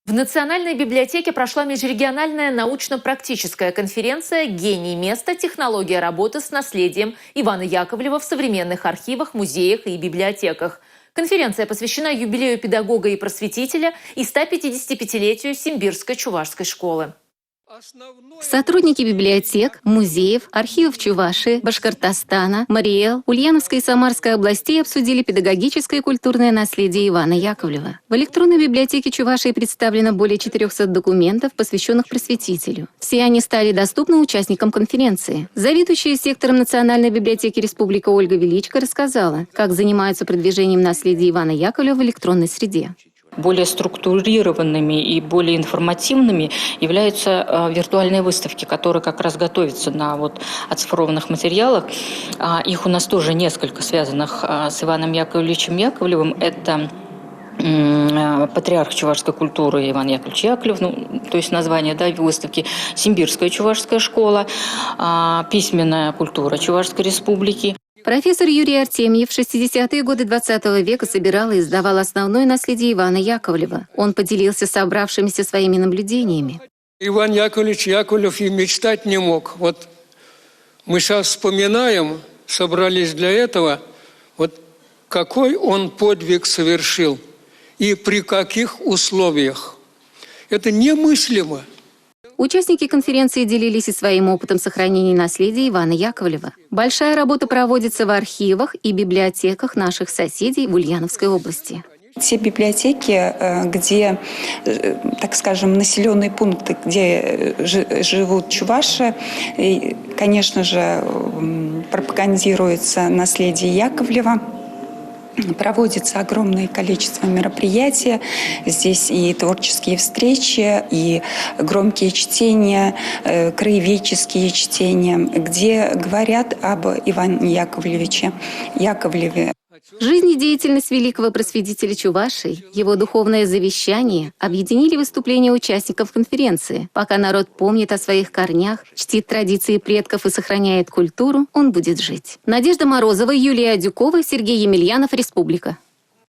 В Национальной библиотеке прошла межрегиональная научно-практическая конференция «Гений места. Технология работы с наследием» Ивана Яковлева в современных архивах, музеях и библиотеках. Конференция посвящена юбилею педагога и просветителя и 155-летию Симбирской чувашской школы. Сотрудники библиотек, музеев, архивов Чувашии, Башкортостана, Мариэл, Ульяновской и Самарской областей обсудили педагогическое и культурное наследие Ивана Яковлева. В электронной библиотеке Чувашии представлено более 400 документов, посвященных просветителю. Все они стали доступны участникам конференции. Заведующая сектором Национальной библиотеки Республики Ольга Величко рассказала, как занимаются продвижением наследия Ивана Яковлева в электронной среде. Более структурированными и более информативными являются виртуальные выставки, которые как раз готовятся на оцифрованных материалах. Их у нас тоже несколько, связанных с Иваном Яковлевичем Яковлевым. Это патриарх чувашской культуры Иван Яковлевич Яковлев, то есть название выставки, Симбирская чувашская школа, письменная культура Чувашской республики. Профессор Юрий Артемьев в 60-е годы XX века собирал и издавал основное наследие Ивана Яковлева. Он поделился с собравшимися своими наблюдениями. Иван Яковлевич Яковлев и мечтать не мог. Мы сейчас вспоминаем, собрались для этого, какой он подвиг совершил и при каких условиях. Это немыслимо. Участники конференции делились и своим опытом сохранения наследия Ивана Яковлева. Большая работа проводится в архивах и библиотеках наших соседей в Ульяновской области. Те библиотеки, где, так скажем, населенные пункты, где живут чуваши, конечно же, пропагандируется наследие Яковлева. Проводится огромное количество мероприятий. Здесь и творческие встречи, и громкие чтения, краеведческие чтения, где говорят об Иване Яковлевиче Яковлеве. Жизнь и деятельность великого просветителя Чувашии, его духовное завещание объединили выступления участников конференции. Пока народ помнит о своих корнях, чтит традиции предков и сохраняет культуру, он будет жить. Надежда Морозова, Юлия Адюкова, Сергей Емельянов, Республика.